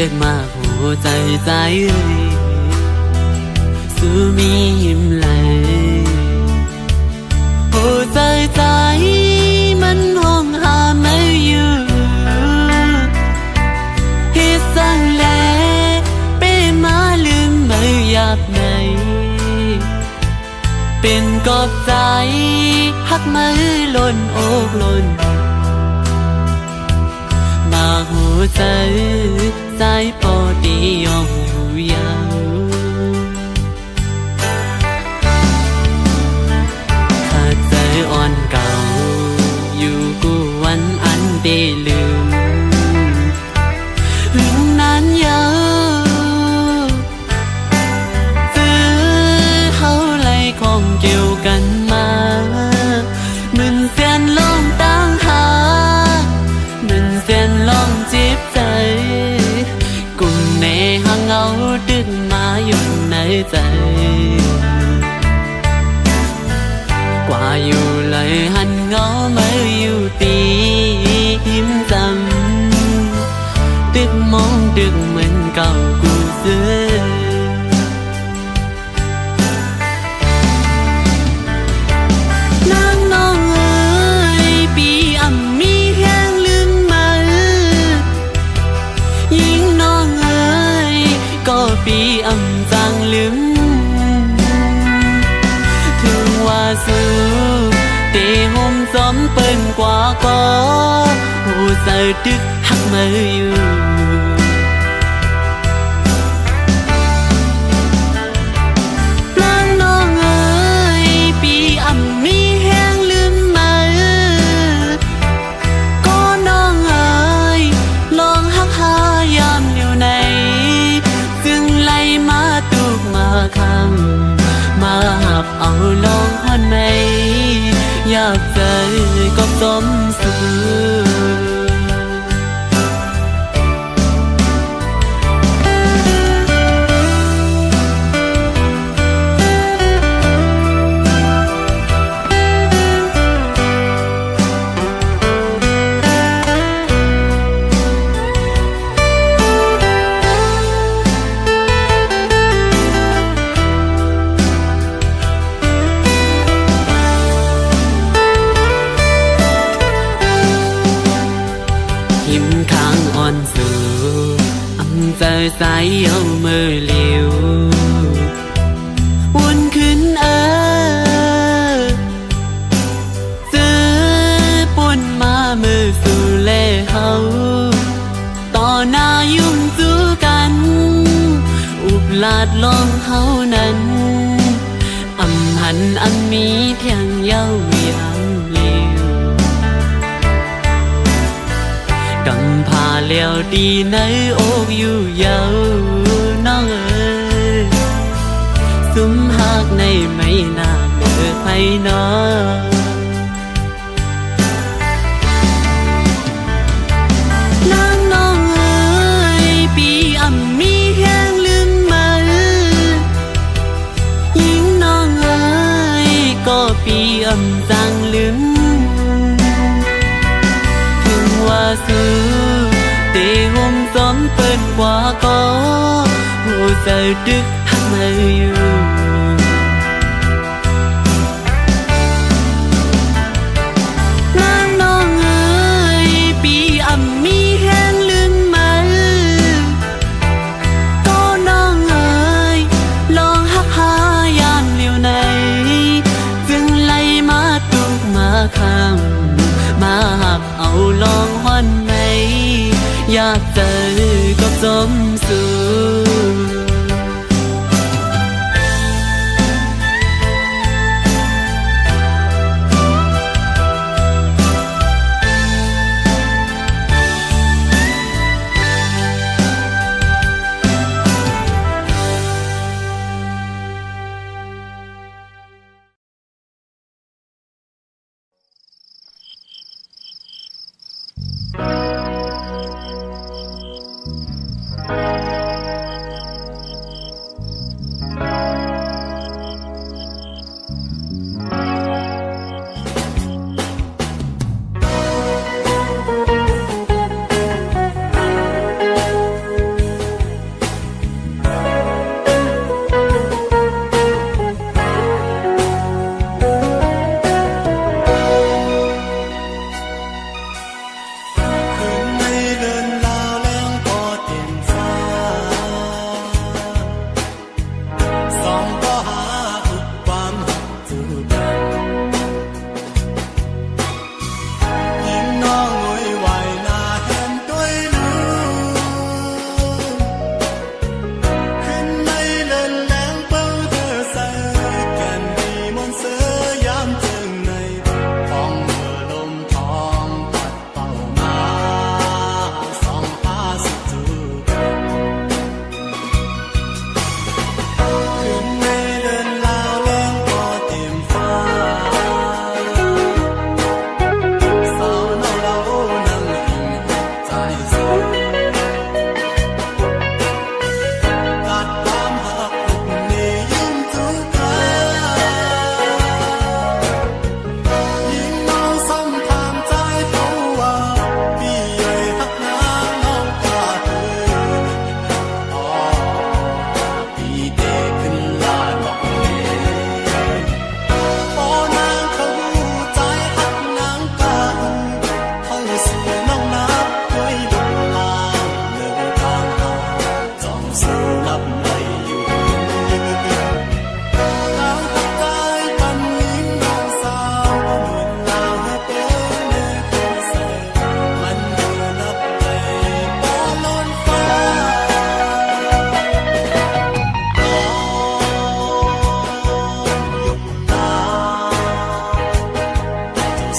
กมาหัวใจใจสู้มีหิมไหลหัวใจใจมันห้องหาไม่อยู่เฮ็ดสั่งแลเป้มาลืมไม่อยากไหนเป็นกอบใจหักมือล้นอกล้นมาหัวใจใจพอดียอมอยู่ยาวถ้าใจอ่อนเก่าอยู่กูวันอันเดลืมหึงนั้นยาวซื้อเฮาไล่ของเกี่ยวกันมามึนเสียนลองตั้งหามึนเสียนลองจีบใจกุมในหางเงาดึกมาอยู่ในใจกว่าอยู่เลยหันเงาไม่อยู่ตีหิมจำดึกมองดึกเหมือนเก่ากูเสือนางน้องเอ๋ยปีอ่ำมีแห้งลืมมายิ่งน้องเอ๋ยก็ปีอ่ำจางลืมถึงว่าสู้เตหมซ้อมเปิ้นกว่าก็หูเสือดึกหักมืออยู่นางน้องเอ๋ยปีอ่ำมีแห้งลืมมาก็น้องเอ๋ยลองหักหายามอยู่ในจึงไล่มาตุกมาคำมาหับเอาลองฮอนในอยากเจอก็สมสู่หิมข้างอ่อนสู่อำใจสายเอามือเลี้ยววนขึ้นซื้อป่นมามือสู่เล่เฮาต่อหน้ายุ่มจูกันอุบลาดลองเฮานั้นอำหันอำมีเพียงเย้ายามเลี้ยวกำพาเลี้ยวดีในอกอยู่ยาวน้องเอ๋ยซุ้มหักในไม่น่าเมื่อไปน้อนางน้องเอ๋ยปีอ่ำมีแห้งลืมมายิ่งน้องเอ๋ยก็ปีอ่ำจางลืมถึงว่าสู้เตหมซ้อมเปิ้นกว่าก็หูเสือดึกหักมืออยู่นางน้องเอ๋ยปีอ่ำมีแห้งลืมมาก็น้องเอ๋ยลองหักหายามเลี้ยวในจึงไล่มาตุกมาคำมาหักเอาลองฮอนในอยากเจอก็สมสู่ เ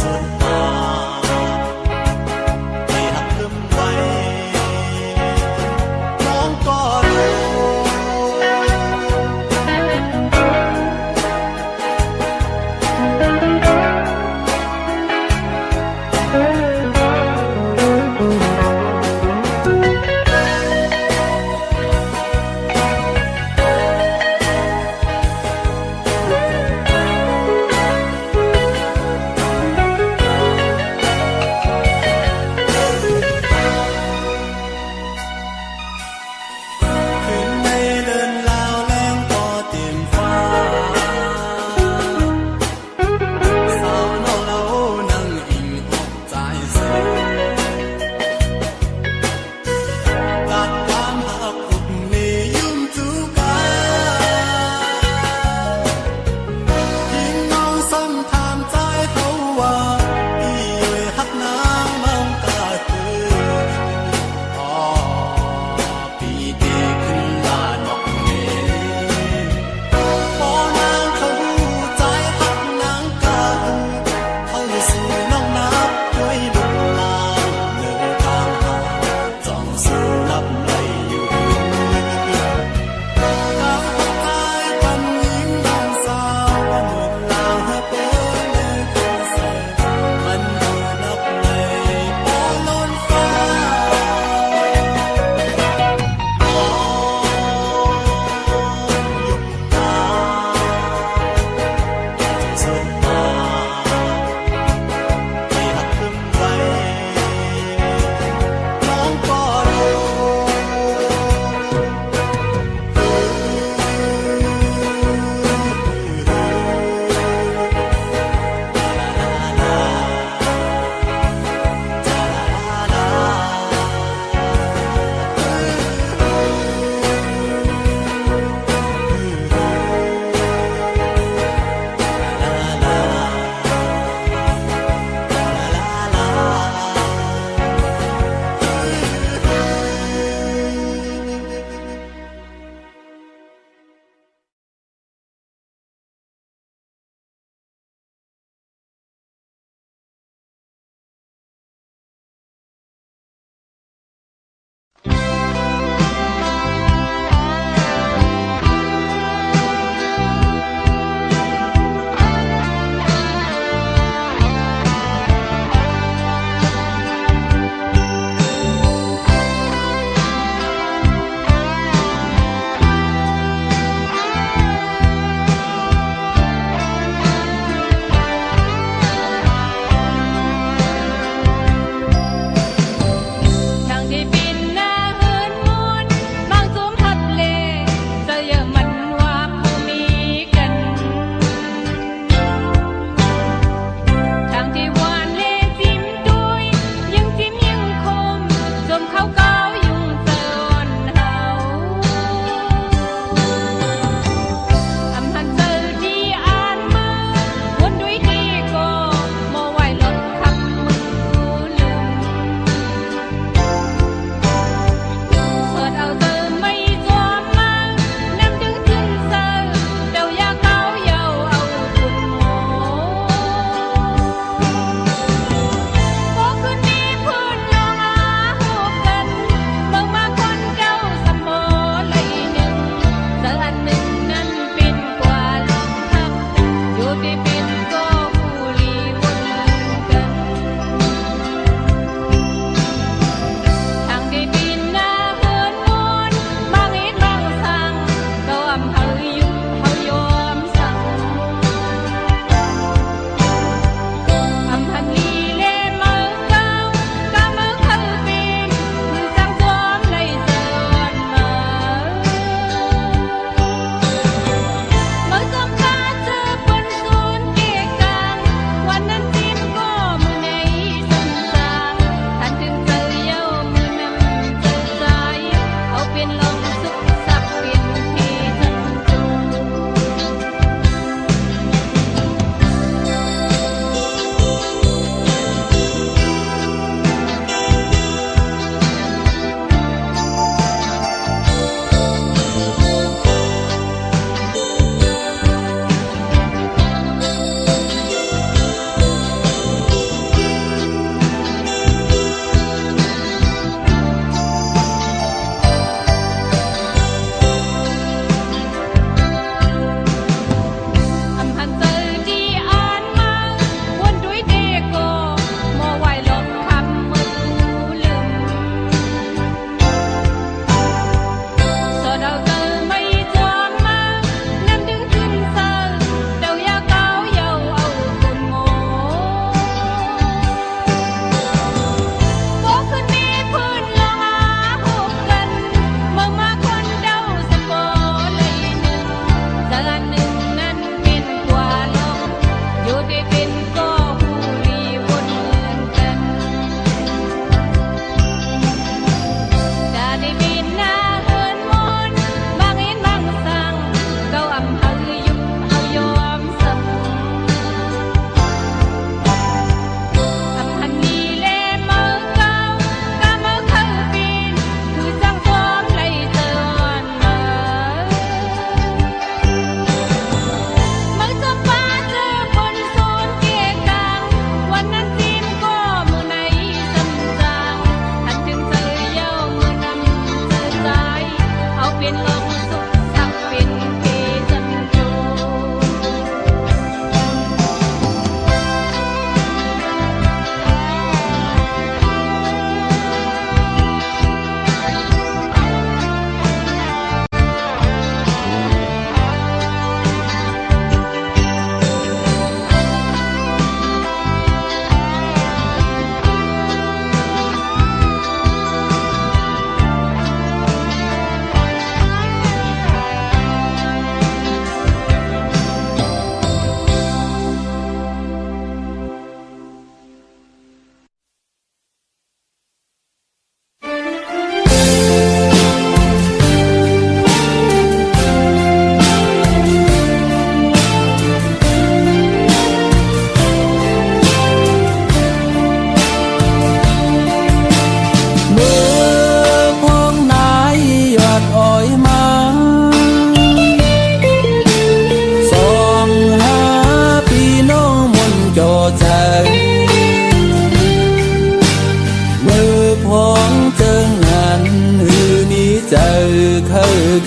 สุดตาที่หักลืมไว้น้องก็รู้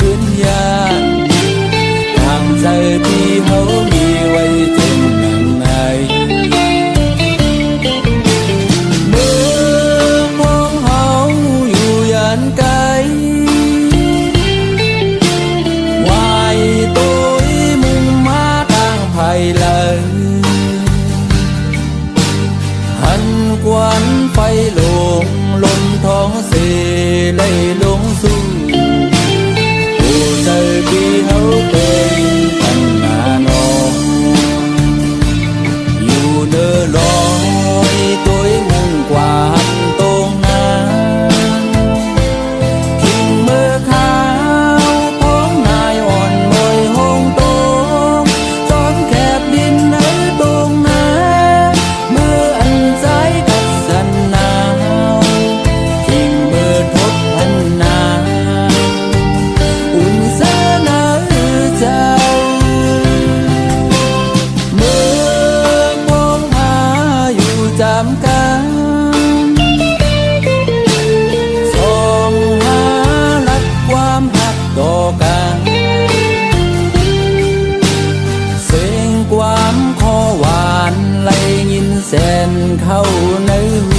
ขึ้นยานทางใจที่เขามีไว้เจ็บหนังในเมื่อมองเขาอยู่ยันไกลวายตัวมุ่งมาทางไผ่เลยหันกวนไฟลงล้นท้องเสไล่ลงสู่ผู้ใจที่เขาเป็นตั้งนานองอยู่เนื้อลอยตัวมุ่งกวาดตรงนั้นทิ้งมือขาวของนายอ่อนมวยหงตรงจอมแคบดินในตรงนั้นเมื่ออันใจกับสันนาวทิ้งมือทบพันนาอุ่นเสนอเจ้าเมื่อมองหาอยู่จำกันส่องหารักความหักต่อกันเสียงความคอหวานไหลยินแสนเข้าในหู